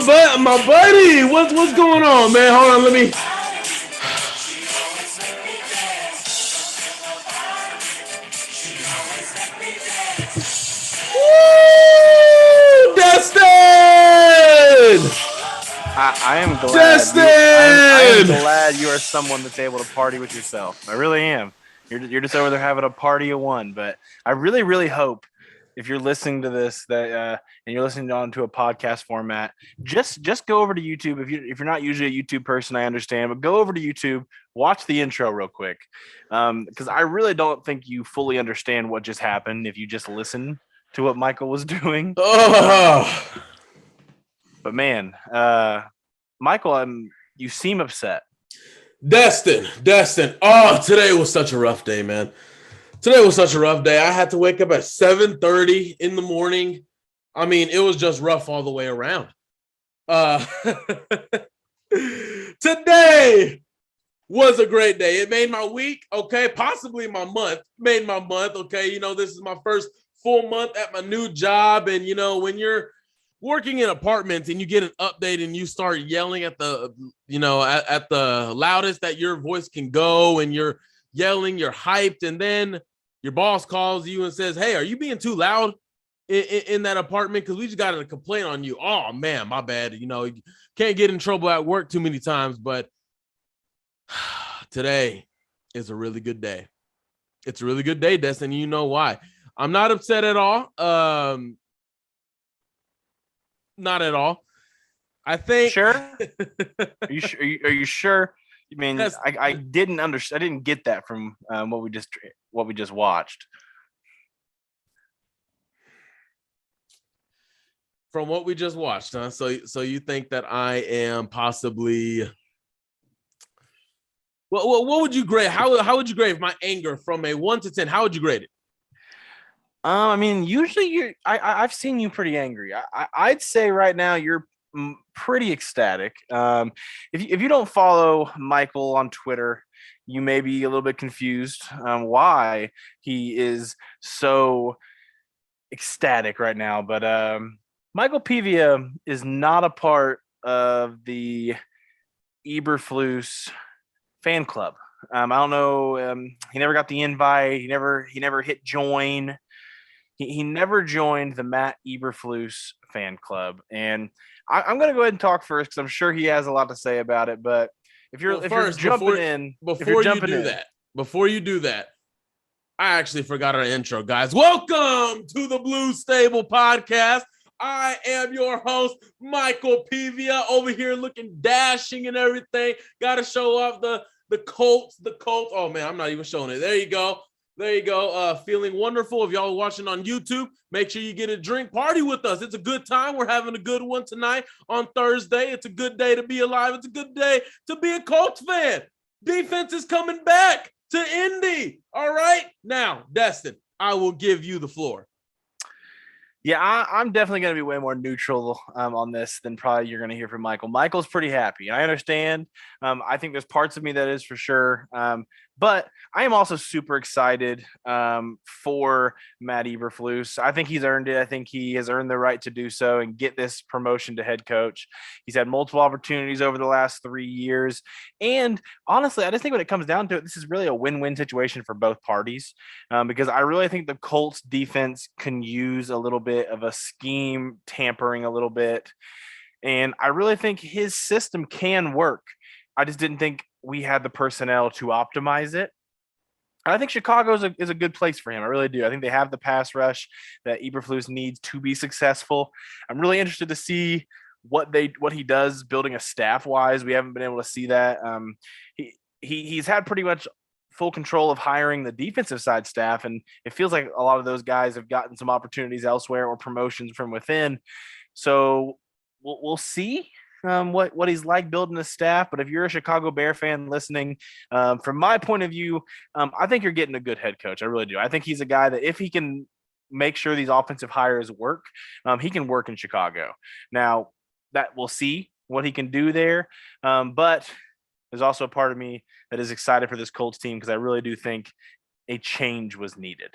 my buddy. What's going on, man? Hold on, let me. Woo! Destin! I am glad. Destin! I am glad you are someone that's able to party with yourself. I really am. You're just over there having a party of one. But I really, really hope if you're listening to this that and you're listening on to a podcast format, just go over to YouTube. If you're not usually a YouTube person, I understand, but go over to YouTube, watch the intro real quick, because I really don't think you fully understand what just happened if you just listen to what Michael was doing. Oh. But man, Michael, you seem upset. Destin. Oh, today was such a rough day, man. Today was such a rough day. I had to wake up at 7:30 in the morning. I mean, it was just rough all the way around. Today was a great day. It made my week, okay, possibly my month. Made my month, okay. You know, this is my first full month at my new job, and you know, when you're working in apartments and you get an update and you start yelling at the, you know, at the loudest that your voice can go, and you're yelling, you're hyped, and then your boss calls you and says, "Hey, are you being too loud in that apartment? Because we just got a complaint on you." Oh man, my bad. You know, you can't get in trouble at work too many times, but today is a really good day. It's a really good day, Destin. You know why? I'm not upset at all. Not at all. I think. Sure. Are you sure? Are you sure? I mean, I didn't understand. I didn't get that from what we just watched. From what we just watched, huh? So you think that I am possibly? What would you grade? How would you grade my anger from a 1 to 10? How would you grade it? I mean, usually I've seen you pretty angry. I'd say right now you're pretty ecstatic. If you don't follow Michael on Twitter, you may be a little bit confused why he is so ecstatic right now. But Michael Pivia is not a part of the Eberflus fan club. I don't know. He never got the invite. He never hit join. He never joined the Matt Eberflus fan club, and I'm going to go ahead and talk first because I'm sure he has a lot to say about it. But before you do that, I actually forgot our intro, guys. Welcome to the Blue Stable Podcast. I am your host, Michael Pivia, over here looking dashing and everything. Got to show off the Colts. The Colts. Oh man, I'm not even showing it. There you go. Feeling wonderful. If y'all are watching on YouTube, make sure you get a drink. Party with us. It's a good time. We're having a good one tonight on Thursday. It's a good day to be alive. It's a good day to be a Colts fan. Defense is coming back to Indy. All right. Now, Destin, I will give you the floor. Yeah, I'm definitely going to be way more neutral on this than probably you're going to hear from Michael. Michael's pretty happy. I understand. I think there's parts of me that is for sure. But I am also super excited for Matt Eberflus. I think he's earned it. I think he has earned the right to do so and get this promotion to head coach. He's had multiple opportunities over the last 3 years. And honestly, I just think when it comes down to it, this is really a win-win situation for both parties because I really think the Colts defense can use a little bit of a scheme tampering a little bit. And I really think his system can work. I just didn't think we had the personnel to optimize it. I think Chicago is a good place for him. I really do. I think they have the pass rush that Eberflus needs to be successful. I'm really interested to see what he does building a staff wise. We haven't been able to see that. He's had pretty much full control of hiring the defensive side staff, and it feels like a lot of those guys have gotten some opportunities elsewhere or promotions from within. So we'll see what he's like building a staff. But if you're a Chicago Bear fan listening, from my point of view, I think you're getting a good head coach. I really do. I think he's a guy that if he can make sure these offensive hires work, he can work in Chicago. Now that we'll see what he can do there. But there's also a part of me that is excited for this Colts team because I really do think a change was needed.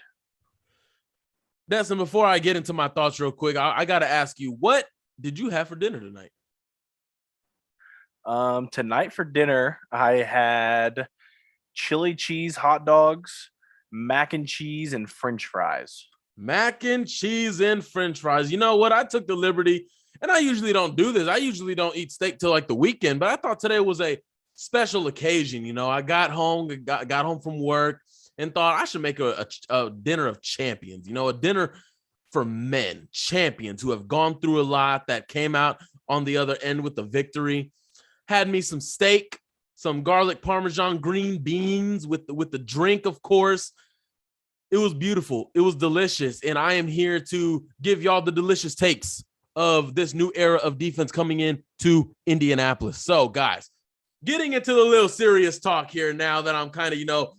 Destin, before I get into my thoughts real quick, I got to ask you, what did you have for dinner tonight? Tonight for dinner, I had chili cheese hot dogs, mac and cheese, and French fries. Mac and cheese and French fries. You know what? I took the liberty, and I usually don't do this. I usually don't eat steak till like the weekend, but I thought today was a special occasion. You know, I got home from work and thought I should make a dinner of champions. You know, a dinner for men, champions who have gone through a lot, that came out on the other end with the victory. Had me some steak, some garlic parmesan, green beans with the drink, of course. It was beautiful. It was delicious. And I am here to give y'all the delicious takes of this new era of defense coming in to Indianapolis. So, guys, getting into the little serious talk here now that I'm kind of, you know,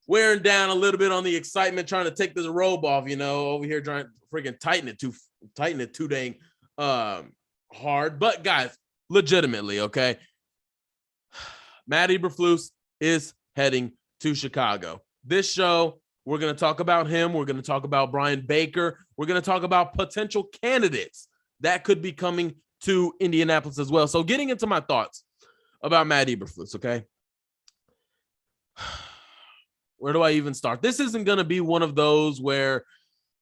wearing down a little bit on the excitement, trying to take this robe off, you know, over here trying to freaking tighten it too dang hard. But, guys, legitimately, okay, Matt Eberflus is heading to Chicago. This show, we're going to talk about him. We're going to talk about Brian Baker. We're going to talk about potential candidates that could be coming to Indianapolis as well. So getting into my thoughts about Matt Eberflus, okay? Where do I even start? This isn't going to be one of those where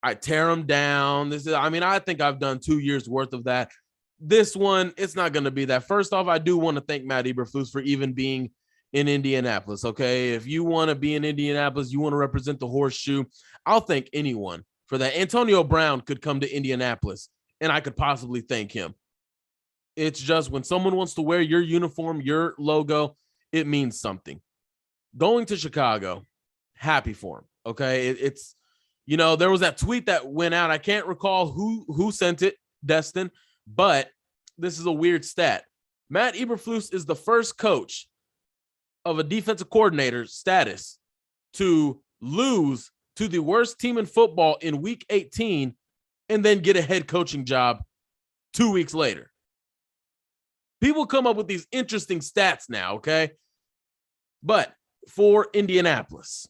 I tear him down. I think I've done 2 years worth of that. This one, it's not going to be that. First off, I do want to thank Matt Eberflus for even being in Indianapolis, okay? If you want to be in Indianapolis, you want to represent the horseshoe, I'll thank anyone for that. Antonio Brown could come to Indianapolis, and I could possibly thank him. It's just when someone wants to wear your uniform, your logo, it means something. Going to Chicago, happy for him, okay? It's, you know, there was that tweet that went out. I can't recall who sent it, Destin, but this is a weird stat. Matt Eberflus is the first coach of a defensive coordinator status to lose to the worst team in football in week 18 and then get a head coaching job 2 weeks later. People come up with these interesting stats now, okay? But for Indianapolis,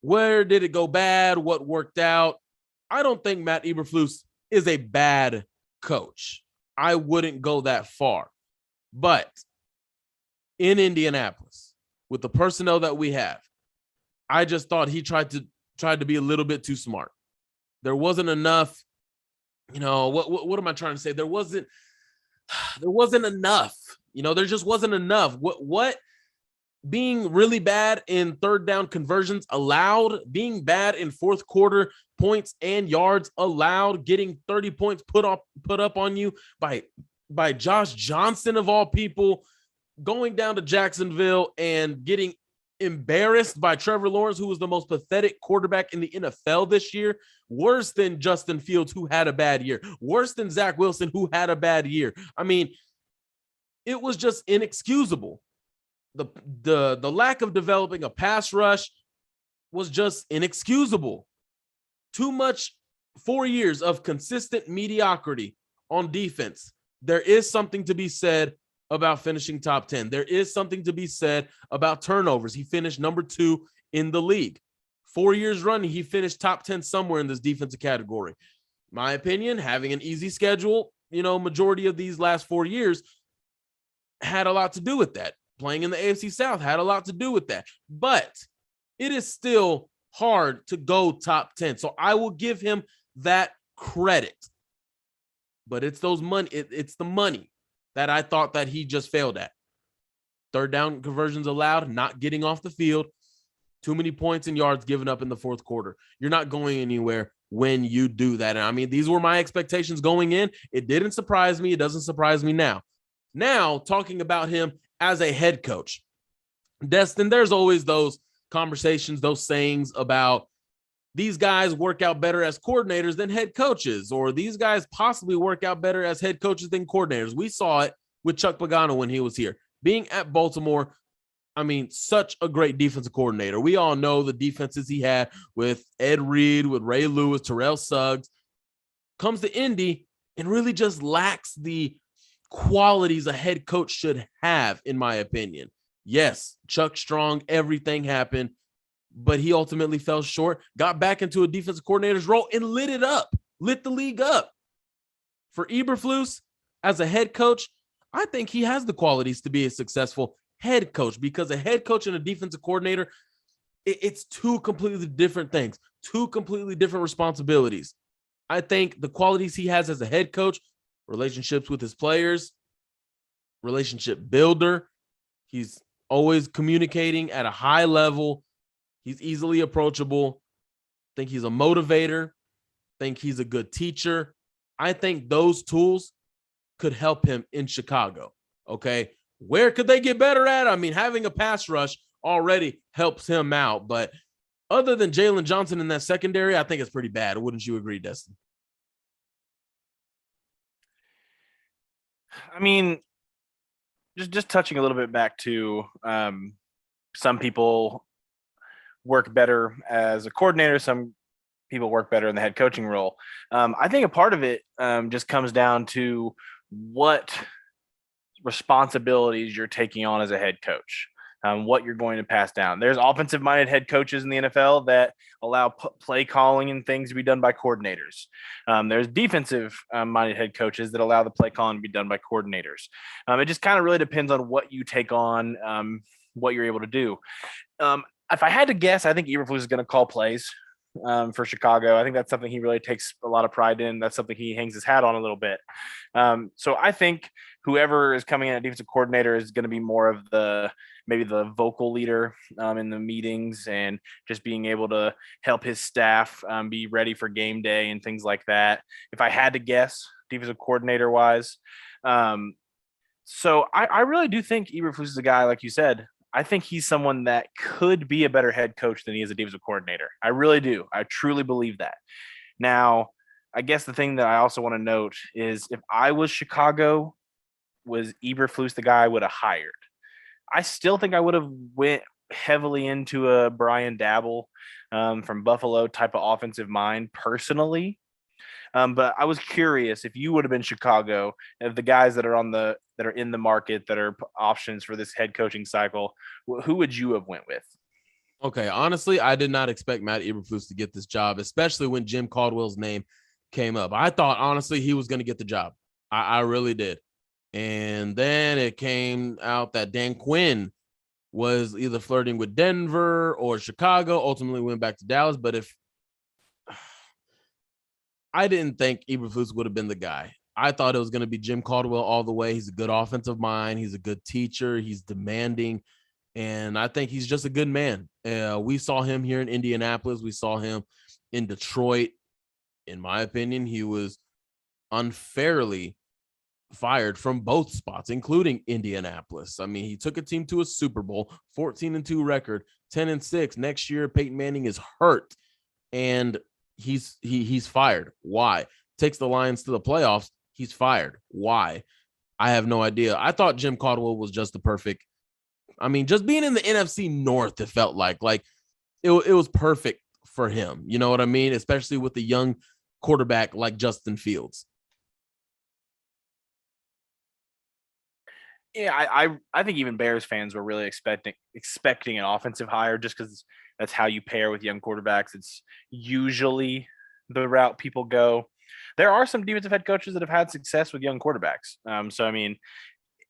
where did it go bad? What worked out? I don't think Matt Eberflus is a bad coach. I wouldn't go that far. But in Indianapolis, with the personnel that we have, I just thought he tried to be a little bit too smart. There wasn't enough, you know, what am I trying to say? There wasn't enough. You know, there just wasn't enough. What being really bad in third down conversions allowed, being bad in fourth quarter points and yards allowed, getting 30 points put up on you by Josh Johnson of all people, going down to Jacksonville and getting embarrassed by Trevor Lawrence, who was the most pathetic quarterback in the NFL this year, worse than Justin Fields, who had a bad year, worse than Zach Wilson, who had a bad year. I mean, it was just inexcusable. The lack of developing a pass rush was just inexcusable. Too much 4 years of consistent mediocrity on defense. There is something to be said about finishing top 10. There is something to be said about turnovers. He finished number 2 in the league. 4 years running, he finished top 10 somewhere in this defensive category. My opinion, having an easy schedule, you know, majority of these last 4 years had a lot to do with that. Playing in the AFC South had a lot to do with that. But it is still hard to go top 10. So I will give him that credit. But it's those money. It's the money that I thought that he just failed at. Third down conversions allowed, not getting off the field, too many points and yards given up in the fourth quarter. You're not going anywhere when you do that. And I mean, these were my expectations going in. It didn't surprise me. It doesn't surprise me now. Now, talking about him as a head coach, Destin, there's always those conversations, those sayings about these guys work out better as coordinators than head coaches, or these guys possibly work out better as head coaches than coordinators. We saw it with Chuck Pagano when he was here. Being at Baltimore, I mean, such a great defensive coordinator. We all know the defenses he had with Ed Reed, with Ray Lewis, Terrell Suggs. Comes to Indy and really just lacks the qualities a head coach should have, in my opinion. Yes, Chuck Strong, everything happened, but he ultimately fell short, got back into a defensive coordinator's role and lit it up, lit the league up. For Eberflus, as a head coach, I think he has the qualities to be a successful head coach, because a head coach and a defensive coordinator, it's two completely different things, two completely different responsibilities. I think the qualities he has as a head coach, relationships with his players, relationship builder, he's always communicating at a high level. He's easily approachable. I think he's a motivator. I think he's a good teacher. I think those tools could help him in Chicago. Okay. Where could they get better at? I mean, having a pass rush already helps him out. But other than Jalen Johnson in that secondary, I think it's pretty bad. Wouldn't you agree, Destin? I mean, just touching a little bit back to some people work better as a coordinator, some people work better in the head coaching role. I think a part of it just comes down to what responsibilities you're taking on as a head coach, what you're going to pass down. There's offensive-minded head coaches in the NFL that allow play calling and things to be done by coordinators. There's defensive-minded head coaches that allow the play calling to be done by coordinators. It just kind of really depends on what you take on, what you're able to do. If I had to guess, I think Eberflus is going to call plays for Chicago. I think that's something he really takes a lot of pride in. That's something he hangs his hat on a little bit. So I think whoever is coming in at defensive coordinator is going to be more of maybe the vocal leader in the meetings, and just being able to help his staff be ready for game day and things like that. If I had to guess, defensive coordinator wise. So I really do think Eberflus is a guy, like you said. I think he's someone that could be a better head coach than he is a defensive coordinator. I really do. I truly believe that. Now, I guess the thing that I also want to note is, if I was Chicago, was Eberflus the guy I would have hired? I still think I would have went heavily into a Brian Dabble from Buffalo type of offensive mind personally. But I was curious, if you would have been Chicago, of the guys that are in the market that are options for this head coaching cycle, who would you have went with? Okay, honestly, I did not expect Matt Eberflus to get this job, especially when Jim Caldwell's name came up. I thought, honestly, he was going to get the job. I really did. And then it came out that Dan Quinn was either flirting with Denver or Chicago, ultimately went back to Dallas. But I didn't think Eberflus would have been the guy. I thought it was going to be Jim Caldwell all the way. He's a good offensive mind. He's a good teacher. He's demanding. And I think he's just a good man. We saw him here in Indianapolis. We saw him in Detroit. In my opinion, he was unfairly fired from both spots, including Indianapolis. I mean, he took a team to a Super Bowl, 14-2 record, 10-6. Next year, Peyton Manning is hurt, and he's fired. Why? Takes the Lions to the playoffs. He's fired. Why? I have no idea. I thought Jim Caldwell was just the perfect. I mean, just being in the NFC North, it felt like it was perfect for him. You know what I mean? Especially with the young quarterback like Justin Fields. Yeah, I think even Bears fans were really expecting an offensive hire, just because that's how you pair with young quarterbacks. It's usually the route people go. There are some defensive head coaches that have had success with young quarterbacks. So, I mean,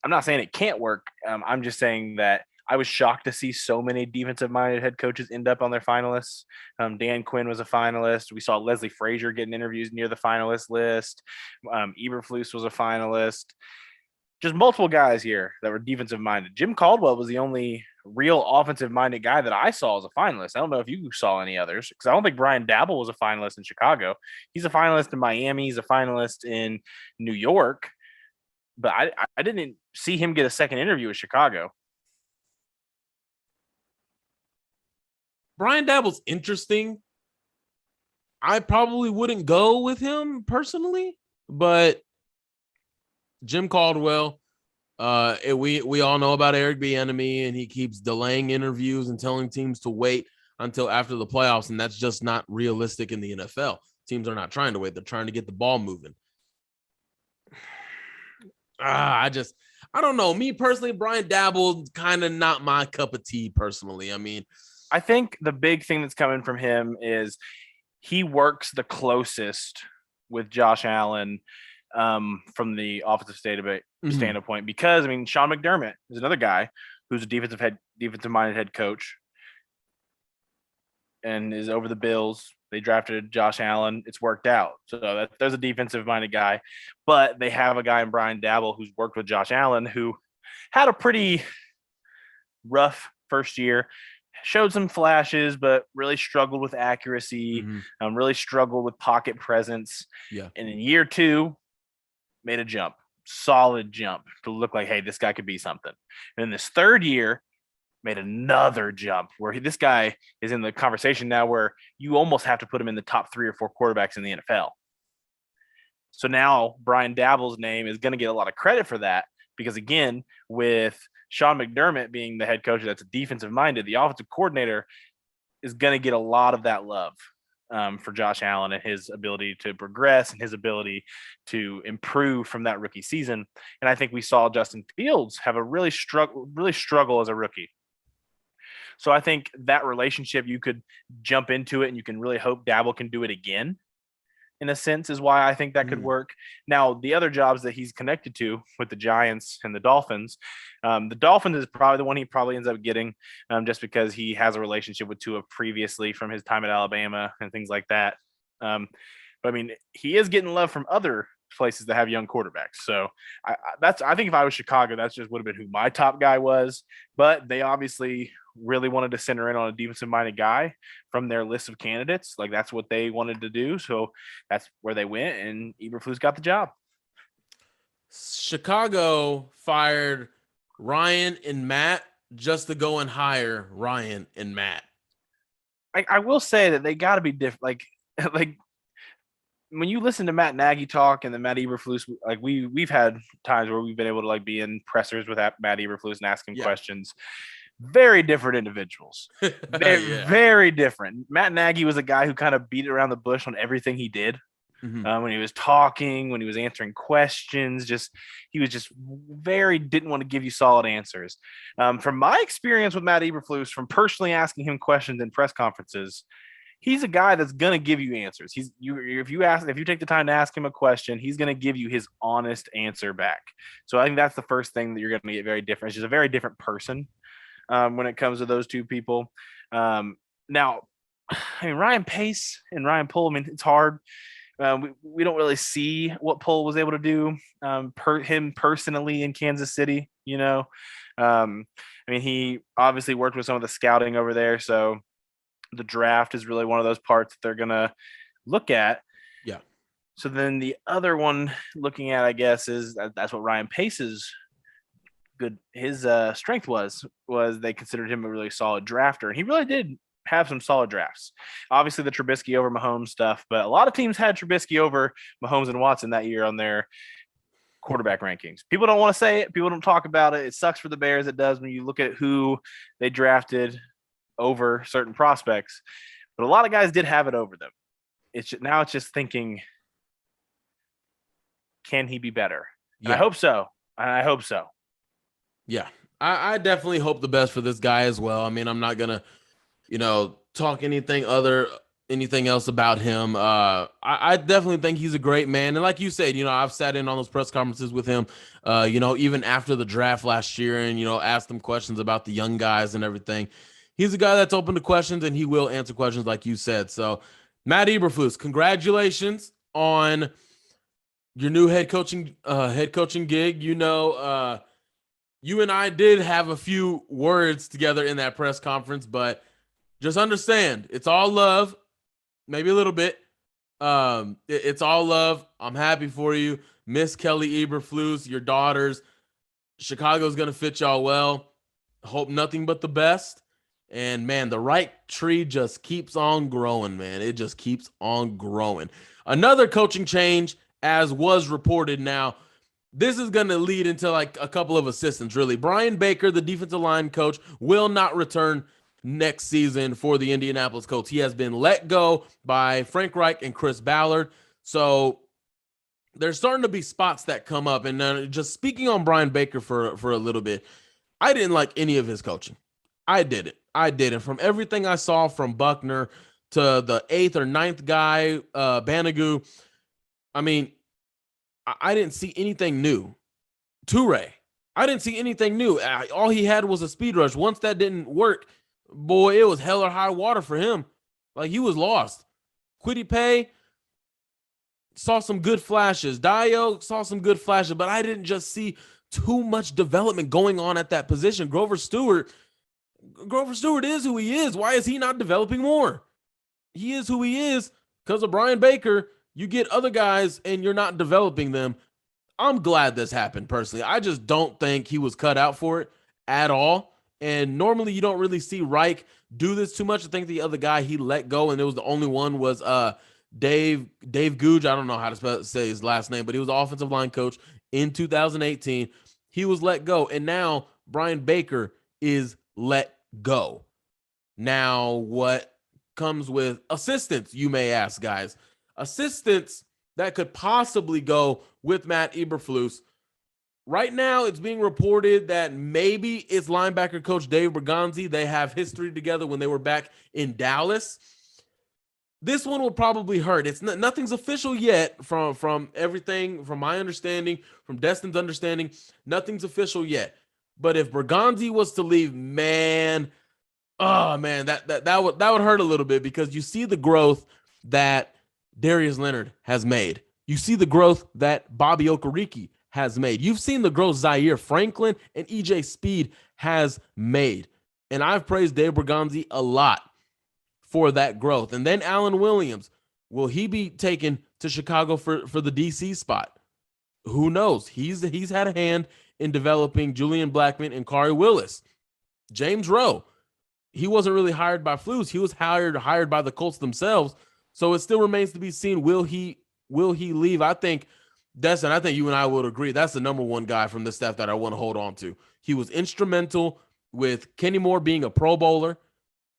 I'm not saying it can't work. I'm just saying that I was shocked to see so many defensive-minded head coaches end up on their finalists. Dan Quinn was a finalist. We saw Leslie Frazier getting interviews near the finalist list. Eberflus was a finalist. Just multiple guys here that were defensive-minded. Jim Caldwell was the only real offensive-minded guy that I saw as a finalist. I don't know if you saw any others, because I don't think Brian Dabble was a finalist in Chicago. He's a finalist in Miami. He's a finalist in New York. But I didn't see him get a second interview with Chicago. Brian Dabble's interesting. I probably wouldn't go with him personally, but Jim Caldwell, we all know about Eric Bieniemy, and he keeps delaying interviews and telling teams to wait until after the playoffs, and that's just not realistic in the NFL. Teams are not trying to wait. They're trying to get the ball moving. I don't know. Me personally, Brian Dabble, kind of not my cup of tea personally. I mean, I think the big thing that's coming from him is he works the closest with Josh Allen from the offensive standpoint, because I mean, Sean McDermott is another guy who's a defensive-minded head coach, and is over the Bills. They drafted Josh Allen. It's worked out. So there's a defensive-minded guy, but they have a guy in Brian Daboll who's worked with Josh Allen, who had a pretty rough first year, showed some flashes, but really struggled with accuracy, really struggled with pocket presence. Yeah. And in year 2, made a jump, solid jump to look like, hey, this guy could be something. And in this third year, made another jump where this guy is in the conversation now where you almost have to put him in the top 3 or 4 quarterbacks in the NFL. So now Brian Daboll's name is going to get a lot of credit for that because, again, with Sean McDermott being the head coach that's defensive-minded, the offensive coordinator is going to get a lot of that love for Josh Allen and his ability to progress and his ability to improve from that rookie season. And I think we saw Justin Fields have a really struggle as a rookie. So I think that relationship, you could jump into it and you can really hope Daboll can do it again, in a sense, is why I think that could work. Now, the other jobs that he's connected to with the Giants and the Dolphins is probably the one he probably ends up getting just because he has a relationship with Tua previously from his time at Alabama and things like that. But I mean, he is getting love from other places that have young quarterbacks. So I think if I was Chicago, that's just would have been who my top guy was. But they obviously really wanted to center in on a defensive-minded guy from their list of candidates. Like, that's what they wanted to do. So that's where they went, and Eberflus got the job. Chicago fired Ryan and Matt just to go and hire Ryan and Matt. I will say that they got to be different. Like when you listen to Matt Nagy talk and then Matt Eberflus, like we've had times where we've been able to like be in pressers with Matt Eberflus and ask him questions. Very different individuals. Very different. Matt Nagy was a guy who kind of beat around the bush on everything he did. When he was talking, when he was answering questions, he was just didn't want to give you solid answers. From my experience with Matt Eberflus, from personally asking him questions in press conferences, he's a guy that's going to give you answers. If you take the time to ask him a question, he's going to give you his honest answer back. So I think that's the first thing that you're going to get very different. He's just a very different person when it comes to those two people. Now, I mean, Ryan Pace and Ryan Pohl, I mean, it's hard. We don't really see what Pohl was able to do him personally in Kansas City, you know. I mean, he obviously worked with some of the scouting over there, so the draft is really one of those parts that they're going to look at. Yeah. So then the other one looking at, I guess, is that's what Ryan Pace's his strength was they considered him a really solid drafter, and he really did have some solid drafts. Obviously the Trubisky over Mahomes stuff, but a lot of teams had Trubisky over Mahomes and Watson that year on their quarterback rankings. People don't want to say it. People don't talk about it. It sucks for the Bears. It does when you look at who they drafted over certain prospects, but a lot of guys did have it over them. It's just thinking, can he be better? And I hope so. Yeah, I definitely hope the best for this guy as well. I mean, I'm not gonna, talk anything else about him. I definitely think he's a great man. And like you said, I've sat in on those press conferences with him, even after the draft last year and, asked him questions about the young guys and everything. He's a guy that's open to questions and he will answer questions like you said. So Matt Eberflus, congratulations on your new head coaching gig. You and I did have a few words together in that press conference, but just understand, it's all love, maybe a little bit. It's all love. I'm happy for you. Miss Kelly Eberflus, your daughters. Chicago's going to fit y'all well. Hope nothing but the best. And, man, the right tree just keeps on growing, man. It just keeps on growing. Another coaching change, as was reported now, this is going to lead into like a couple of assistants, really. Brian Baker, the defensive line coach, will not return next season for the Indianapolis Colts. He has been let go by Frank Reich and Chris Ballard. So there's starting to be spots that come up. And just speaking on Brian Baker for a little bit, I didn't like any of his coaching. I didn't. From everything I saw from Buckner to the 8th or 9th guy, Banagoo, I mean, I didn't see anything new Toure. I didn't see anything new. All he had was a speed rush. Once that didn't work, boy, it was hell or high water for him. Like, he was lost. Kwity Paye saw some good flashes. Dio saw some good flashes, but I didn't just see too much development going on at that position. Grover Stewart is who he is. Why is he not developing more? He is who he is because of Brian Baker. You get other guys and you're not developing them. I'm glad this happened personally. I just don't think he was cut out for it at all. And normally you don't really see Reich do this too much. I think the other guy he let go, and it was the only one, was Dave Googe. I don't know how to say his last name, but he was the offensive line coach in 2018. He was let go, and now Brian Baker is let go. Now, what comes with assistants, you may ask, guys? Assistants that could possibly go with Matt Eberflus. Right now, it's being reported that maybe it's linebacker coach Dave Burgonzi. They have history together when they were back in Dallas. This one will probably hurt. It's nothing's official yet from everything, from my understanding, from Destin's understanding. Nothing's official yet. But if Burgonzi was to leave, man, oh man, that would hurt a little bit, because you see the growth that Darius Leonard has made. You see the growth that Bobby Okereke has made. You've seen the growth Zaire Franklin and EJ Speed has made. And I've praised Dave Burgonzi a lot for that growth. And then Alan Williams, will he be taken to Chicago for the DC spot? Who knows? He's had a hand in developing Julian Blackman and Kari Willis. James Rowe, he wasn't really hired by Flus. He was hired by the Colts themselves. So it still remains to be seen. Will he leave? I think, Destin, I think you and I would agree that's the number one guy from this staff that I want to hold on to. He was instrumental with Kenny Moore being a Pro Bowler,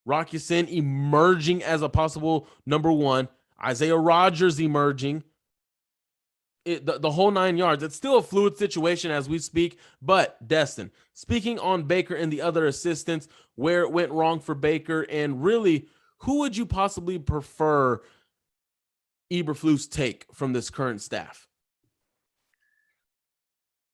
Rock Ya-Sin emerging as a possible number one, Isaiah Rodgers emerging, the whole 9 yards. It's still a fluid situation as we speak, but Destin, speaking on Baker and the other assistants, where it went wrong for Baker, and really, who would you possibly prefer Eberflus take from this current staff?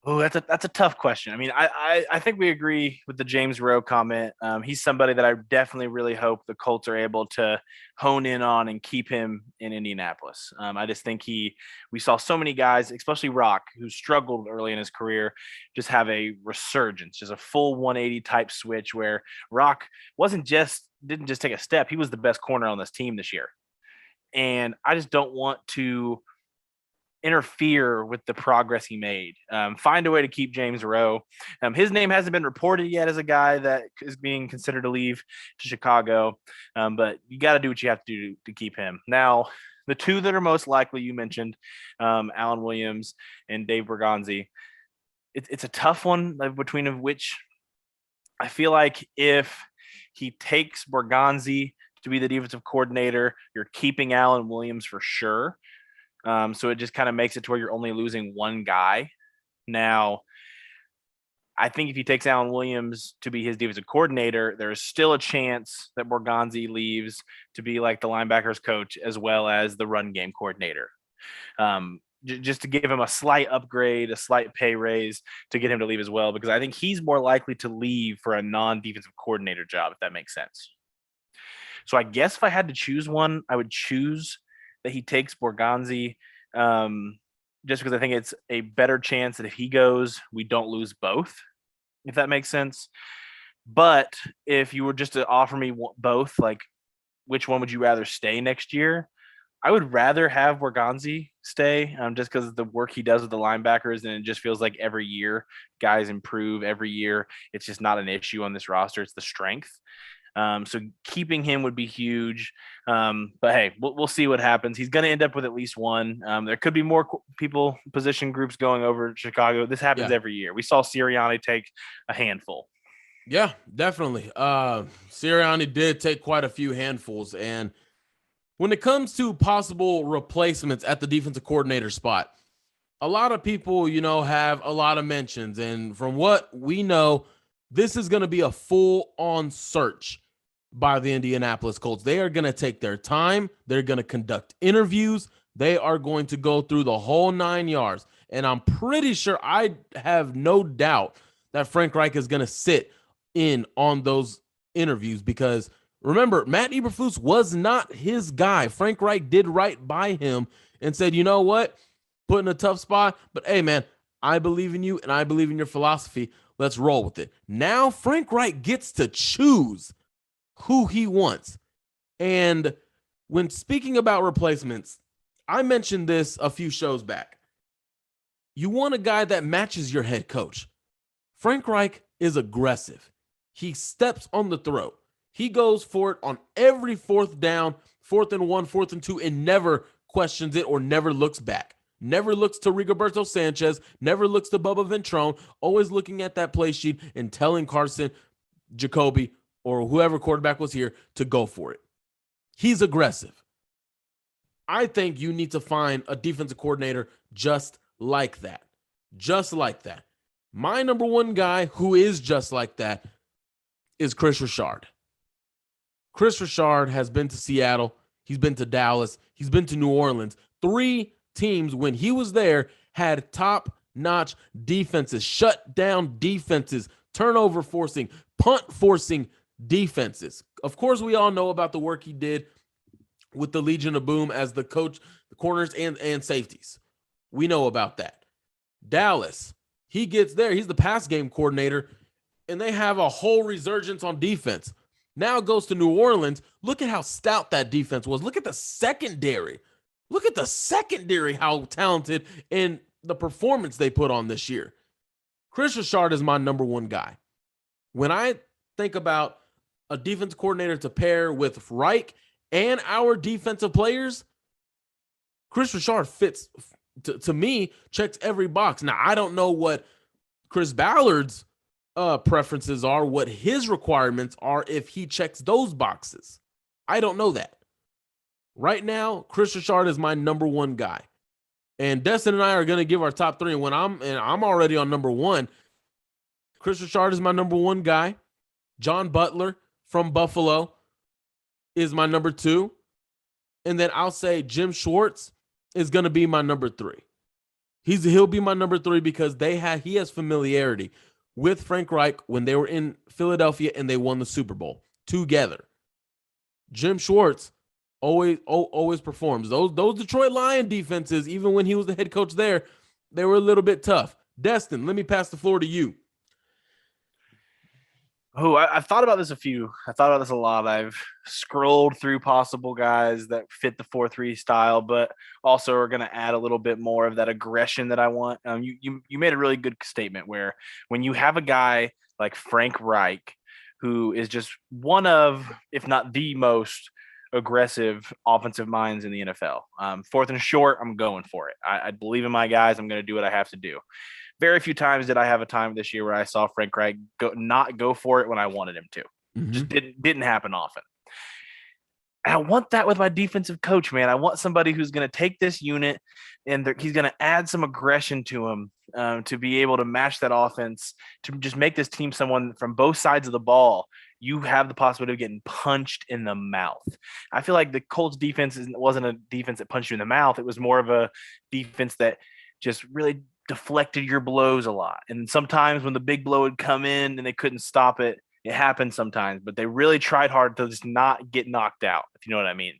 Oh, that's a tough question. I mean, I think we agree with the James Rowe comment. He's somebody that I definitely really hope the Colts are able to hone in on and keep him in Indianapolis. I just think we saw so many guys, especially Rock, who struggled early in his career, just have a resurgence, just a full 180 type switch, where Rock didn't just take a step. He was the best corner on this team this year. And I just don't want to interfere with the progress he made. Find a way to keep James Rowe. His name hasn't been reported yet as a guy that is being considered to leave to Chicago, but you got to do what you have to do to keep him. Now, the two that are most likely, you mentioned Alan Williams and Dave Burgonzi. It's a tough one between of which I feel like if he takes Burgonzi to be the defensive coordinator, you're keeping Alan Williams for sure. So it just kind of makes it to where you're only losing one guy. Now, I think if he takes Alan Williams to be his defensive coordinator, there's still a chance that Burgonzi leaves to be like the linebackers coach as well as the run game coordinator. Just to give him a slight upgrade, a slight pay raise to get him to leave as well, because I think he's more likely to leave for a non-defensive coordinator job, if that makes sense. So I guess if I had to choose one, I would choose that he takes Burgonzi, just because I think it's a better chance that if he goes, we don't lose both, if that makes sense. But if you were just to offer me both, like, which one would you rather stay next year? I would rather have Burgonzi stay, just because of the work he does with the linebackers, and it just feels like every year guys improve every year. It's just not an issue on this roster. It's the strength. So keeping him would be huge. But hey, we'll see what happens. He's going to end up with at least one. There could be more position groups going over to Chicago. This happens every year. We saw Sirianni take a handful. Yeah, definitely. Sirianni did take quite a few handfuls. And when it comes to possible replacements at the defensive coordinator spot, a lot of people, have a lot of mentions. And from what we know, this is going to be a full-on search by the Indianapolis Colts. They are going to take their time. They're going to conduct interviews. They are going to go through the whole 9 yards. And I'm pretty sure, I have no doubt that Frank Reich is going to sit in on those interviews because remember, Matt Eberflus was not his guy. Frank Reich did right by him and said, you know what? Put in a tough spot, but hey, man, I believe in you and I believe in your philosophy. Let's roll with it. Now Frank Reich gets to choose who he wants. And when speaking about replacements, I mentioned this a few shows back. You want a guy that matches your head coach. Frank Reich is aggressive. He steps on the throat. He goes for it on every fourth down, 4th and 1, 4th and 2, and never questions it or never looks back. Never looks to Rigoberto Sanchez, never looks to Bubba Ventrone, always looking at that play sheet and telling Carson, Jacoby, or whoever quarterback was here to go for it. He's aggressive. I think you need to find a defensive coordinator just like that. Just like that. My number one guy who is just like that is Chris Richard. Chris Richard has been to Seattle. He's been to Dallas. He's been to New Orleans. 3 teams when he was there had top-notch defenses, shut down defenses, turnover forcing, punt forcing defenses. Of course, we all know about the work he did with the Legion of Boom as the coach, the corners and safeties. We know about that. Dallas, he gets there. He's the pass game coordinator, and they have a whole resurgence on defense. Now goes to New Orleans. Look at how stout that defense was. Look at the secondary. Look at the secondary, how talented and the performance they put on this year. Chris Richard is my number one guy. When I think about a defensive coordinator to pair with Reich and our defensive players, Chris Richard fits, to me, checks every box. Now, I don't know what Chris Ballard's preferences are, what his requirements are, if he checks those boxes. I don't know that. Right now, Chris Richard is my number one guy. And Destin and I are going to give our top 3. And I'm already on number 1. Chris Richard is my number 1 guy. John Butler from Buffalo is my number 2. And then I'll say Jim Schwartz is going to be my number 3. He'll be my number 3 because he has familiarity with Frank Reich when they were in Philadelphia and they won the Super Bowl together. Jim Schwartz always performs. Those Detroit Lion defenses, even when he was the head coach there, they were a little bit tough. Destin, let me pass the floor to you. Oh, I've thought about this I thought about this a lot. I've scrolled through possible guys that fit the 4-3 style, but also are going to add a little bit more of that aggression that I want. You made a really good statement where when you have a guy like Frank Reich, who is just one of, if not the most aggressive offensive minds in the NFL. 4th and short, I'm going for it. I believe in my guys. I'm going to do what I have to do. Very few times did I have a time this year where I saw Frank Reich not go for it when I wanted him to. Mm-hmm. Just didn't happen often. And I want that with my defensive coach, man. I want somebody who's going to take this unit and he's going to add some aggression to him to be able to match that offense, to just make this team someone from both sides of the ball. You have the possibility of getting punched in the mouth. I feel like the Colts defense wasn't a defense that punched you in the mouth. It was more of a defense that just really deflected your blows a lot. And sometimes when the big blow would come in and they couldn't stop it, it happened sometimes, but they really tried hard to just not get knocked out, if you know what I mean,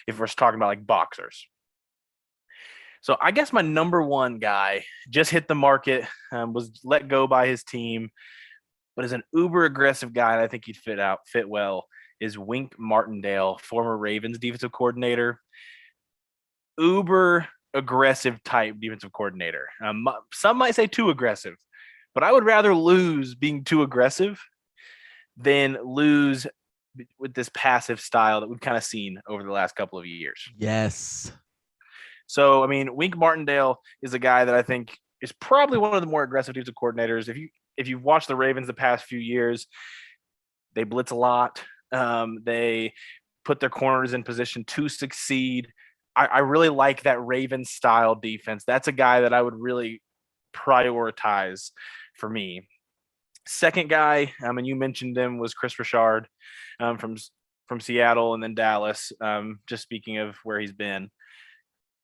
if we're talking about like boxers. So I guess my number one guy just hit the market, was let go by his team, but is an uber aggressive guy, and I think he'd fit well, is Wink Martindale, former Ravens defensive coordinator. Uber aggressive type defensive coordinator. Some might say too aggressive, but I would rather lose being too aggressive than lose with this passive style that we've kind of seen over the last couple of years. Yes. So, I mean, Wink Martindale is a guy that I think is probably one of the more aggressive defensive coordinators. If you've watched the Ravens the past few years, they blitz a lot. They put their corners in position to succeed. I really like that Ravens style defense. That's a guy that I would really prioritize for me. Second guy, and you mentioned him, was Chris Richard from Seattle and then Dallas. Just speaking of where he's been.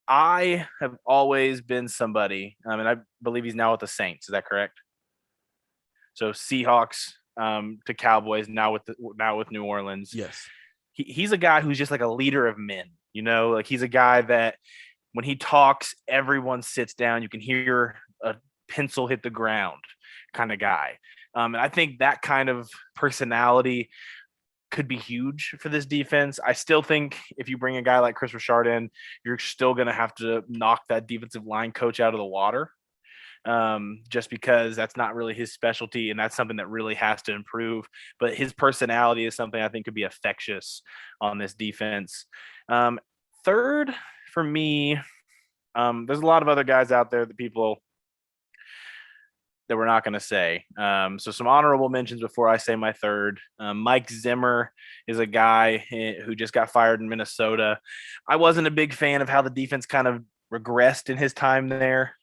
I have always been somebody, and I believe he's now with the Saints. Is that correct? So Seahawks to Cowboys, now with New Orleans. Yes. He's a guy who's just like a leader of men. Like he's a guy that when he talks, everyone sits down. You can hear a pencil hit the ground kind of guy. And I think that kind of personality could be huge for this defense. I still think if you bring a guy like Chris Richard in, you're still going to have to knock that defensive line coach out of the water, just because that's not really his specialty, and that's something that really has to improve. But his personality is something I think could be infectious on this defense. Third, for me, there's a lot of other guys out there that we're not going to say. So some honorable mentions before I say my third. Mike Zimmer is a guy who just got fired in Minnesota. I wasn't a big fan of how the defense kind of regressed in his time there.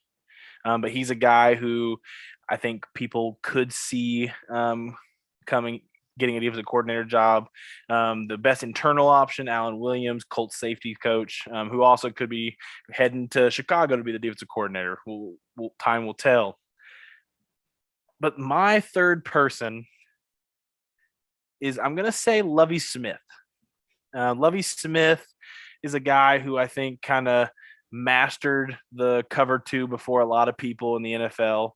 But he's a guy who I think people could see getting a defensive coordinator job. The best internal option, Alan Williams, Colts safety coach, who also could be heading to Chicago to be the defensive coordinator. Time will tell. But my third person is, I'm going to say, Lovie Smith. Lovie Smith is a guy who I think kind of mastered the cover two before a lot of people in the NFL.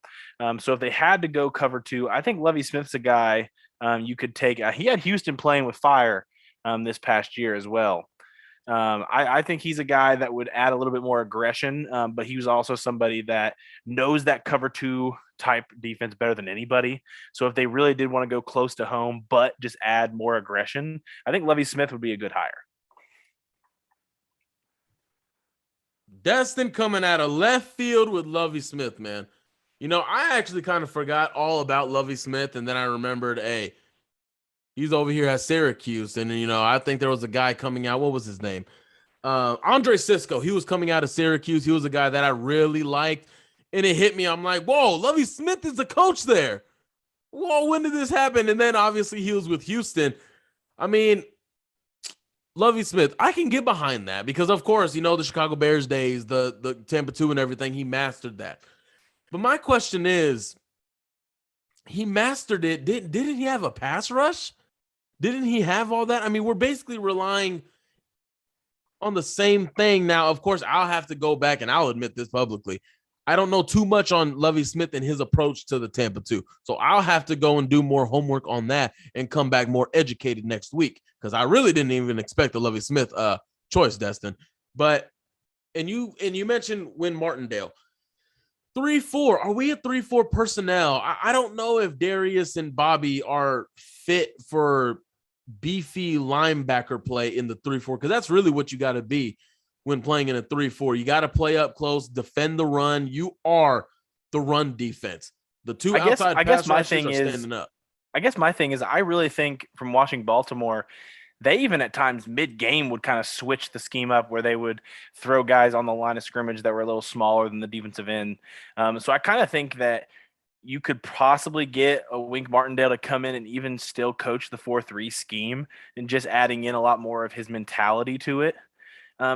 So if they had to go cover two, I think Lovie Smith's a guy you could take. He had Houston playing with fire this past year as well. I think he's a guy that would add a little bit more aggression, but he was also somebody that knows that cover two type defense better than anybody. So if they really did want to go close to home, but just add more aggression, I think Lovie Smith would be a good hire. Destin coming out of left field with Lovie Smith, man. I actually kind of forgot all about Lovie Smith, and then I remembered, hey, he's over here at Syracuse, and I think there was a guy coming out. What was his name? Andre Sisco. He was coming out of Syracuse. He was a guy that I really liked, and it hit me. I'm like, whoa, Lovie Smith is the coach there. Whoa, when did this happen? And then obviously he was with Houston. I mean, Lovie Smith, I can get behind that because, of course, the Chicago Bears days, the Tampa 2 and everything, he mastered that. But my question is, he mastered it. Didn't he have a pass rush? Didn't he have all that? I mean, we're basically relying on the same thing. Now, of course, I'll have to go back and I'll admit this publicly. I don't know too much on Lovie Smith and his approach to the Tampa 2. So I'll have to go and do more homework on that and come back more educated next week because I really didn't even expect the Lovie Smith choice, Destin. But and you mentioned Win Martindale. 3-4. Are we a 3-4 personnel? I don't know if Darius and Bobby are fit for beefy linebacker play in the 3-4 because that's really what you got to be when playing in a 3-4. You got to play up close, defend the run. You are the run defense. The two outside pass rushers are standing up. I guess my thing is I really think from watching Baltimore, they even at times mid-game would kind of switch the scheme up where they would throw guys on the line of scrimmage that were a little smaller than the defensive end. So I kind of think that you could possibly get a Wink Martindale to come in and even still coach the 4-3 scheme and just adding in a lot more of his mentality to it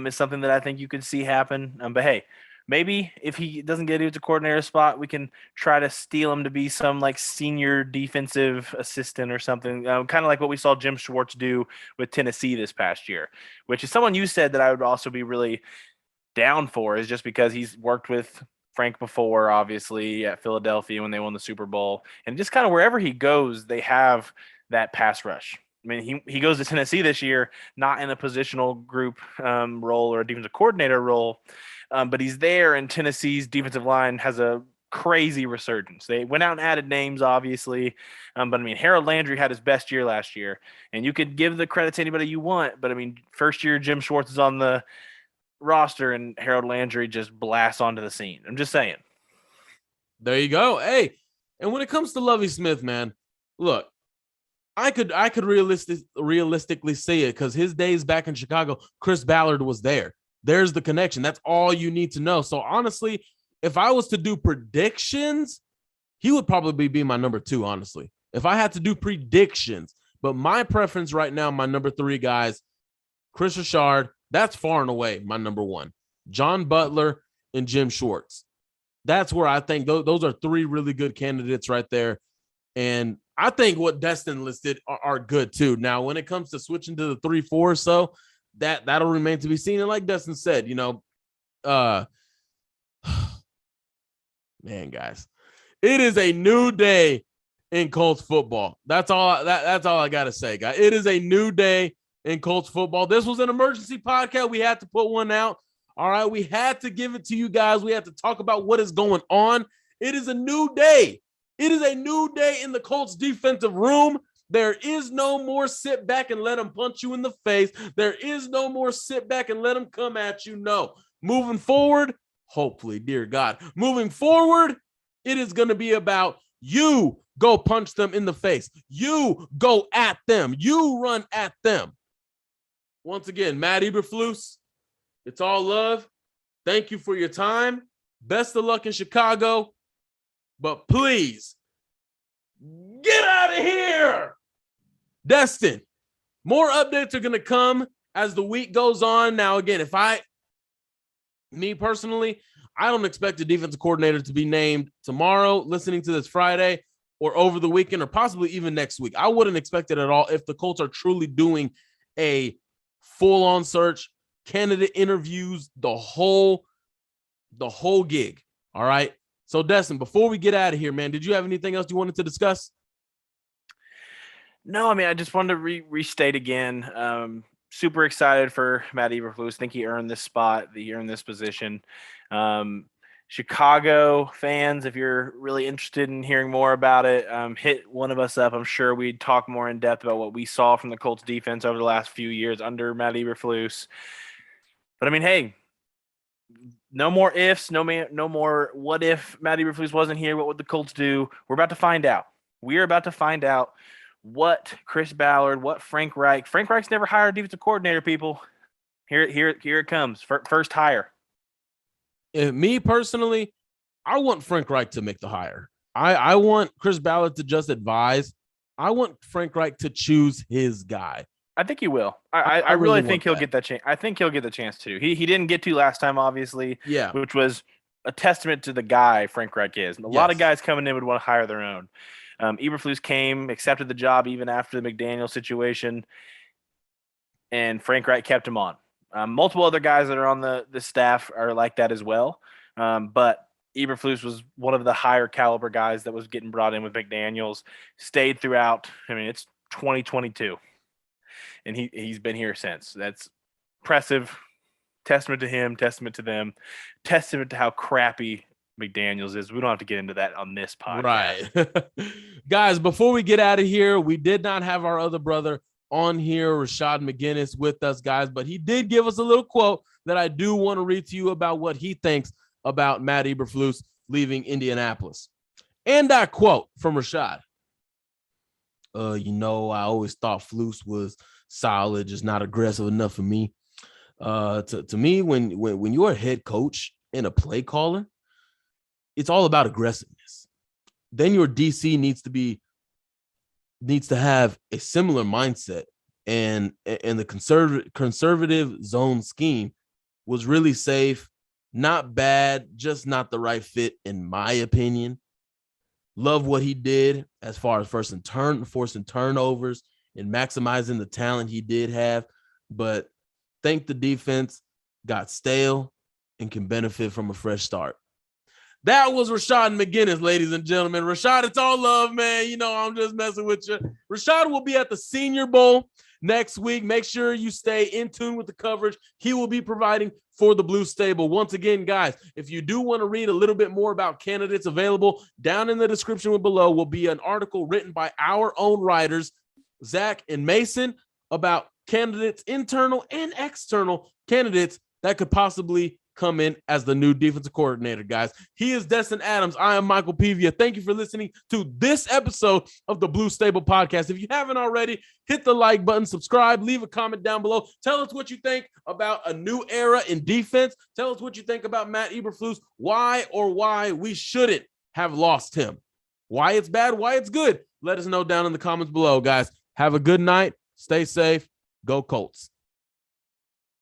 is something that I think you could see happen. But hey, maybe if he doesn't get into a coordinator spot, we can try to steal him to be some like senior defensive assistant or something, kind of like what we saw Jim Schwartz do with Tennessee this past year, which is someone you said that I would also be really down for, is just because he's worked with Frank before, obviously at Philadelphia when they won the Super Bowl, and just kind of wherever he goes, they have that pass rush. I mean, he goes to Tennessee this year, not in a positional group role or a defensive coordinator role, but he's there, and Tennessee's defensive line has a crazy resurgence. They went out and added names, obviously, but I mean, Harold Landry had his best year last year, and you could give the credit to anybody you want, but I mean, first year Jim Schwartz is on the roster, and Harold Landry just blasts onto the scene. I'm just saying. There you go. Hey, and when it comes to Lovie Smith, man, look, I could realistically see it because his days back in Chicago, Chris Ballard was there. There's the connection. That's all you need to know. So honestly, if I was to do predictions, he would probably be my number 2, honestly. If I had to do predictions, but my preference right now, my number 3 guys, Chris Richard, that's far and away my number 1. John Butler, and Jim Schwartz. That's where I think those are three really good candidates right there. And I think what Destin listed are good too. Now, when it comes to switching to the 3-4 or so, that'll remain to be seen. And like Destin said, man, guys, it is a new day in Colts football. That's all I got to say, guys. It is a new day in Colts football. This was an emergency podcast. We had to put one out. All right. We had to give it to you guys. We had to talk about what is going on. It is a new day. It is a new day in the Colts defensive room. There is no more sit back and let them punch you in the face. There is no more sit back and let them come at you. No. Moving forward, hopefully, dear God, moving forward, it is going to be about you go punch them in the face. You go at them. You run at them. Once again, Matt Eberflus, it's all love. Thank you for your time. Best of luck in Chicago. But please, get out of here. Destin, more updates are going to come as the week goes on. Now, again, me personally, I don't expect the defensive coordinator to be named tomorrow, listening to this Friday, or over the weekend, or possibly even next week. I wouldn't expect it at all if the Colts are truly doing a full-on search, candidate interviews, the whole gig. All right. So, Destin, before we get out of here, man, did you have anything else you wanted to discuss? No, I mean, I just wanted to restate again. Super excited for Matt Eberflus. I think he earned this spot. He earned this position. Chicago fans, if you're really interested in hearing more about it, hit one of us up. I'm sure we'd talk more in depth about what we saw from the Colts defense over the last few years under Matt Eberflus. But I mean, hey, no more ifs, no more what if Matt Eberflus wasn't here, what would the Colts do? We're about to find out. We're about to find out what Chris Ballard, what Frank Reich. Frank Reich's never hired a defensive coordinator, people. Here it comes. First hire. Me personally, I want Frank Reich to make the hire. I want Chris Ballard to just advise. I want Frank Reich to choose his guy. I think he will. I really think he'll get that chance. I think he'll get the chance to. He didn't get to last time, obviously. Yeah. Which was a testament to the guy Frank Reich is. A lot of guys coming in would want to hire their own. Eberflus came, accepted the job even after the McDaniel situation, and Frank Reich kept him on. Multiple other guys that are on the staff are like that as well. But Eberflus was one of the higher caliber guys that was getting brought in with McDaniels, stayed throughout. I mean, it's 2022, and he's been here since. That's impressive. Testament to him, testament to them, testament to how crappy McDaniels is. We don't have to get into that on this podcast. Right. Guys, before we get out of here, we did not have our other brother on here, Rashad McGinnis, with us, guys, but he did give us a little quote that I do want to read to you about what he thinks about Matt Eberflus leaving Indianapolis. And I quote from Rashad. I always thought Flus was solid, just not aggressive enough for me. To me, when you're a head coach and a play caller, it's all about aggressiveness. Then your DC needs to have a similar mindset, and the conservative zone scheme was really safe, not bad, just not the right fit in my opinion. Love what he did as far as forcing turnovers and maximizing the talent he did have, but think the defense got stale and can benefit from a fresh start. That was Rashad McGinnis, ladies and gentlemen. Rashad, it's all love, man. I'm just messing with you. Rashad will be at the Senior Bowl next week. Make sure you stay in tune with the coverage he will be providing for the Blue Stable. Once again, guys, if you do want to read a little bit more about candidates available, down in the description below will be an article written by our own writers, Zach and Mason, about candidates, internal and external candidates that could possibly come in as the new defensive coordinator, guys. He is Destin Adams. I am Michael Pivia. Thank you for listening to this episode of the Blue Stable Podcast. If you haven't already, hit the like button, subscribe, leave a comment down below. Tell us what you think about a new era in defense. Tell us what you think about Matt Eberflus, why we shouldn't have lost him. Why it's bad, why it's good. Let us know down in the comments below, guys. Have a good night. Stay safe. Go Colts.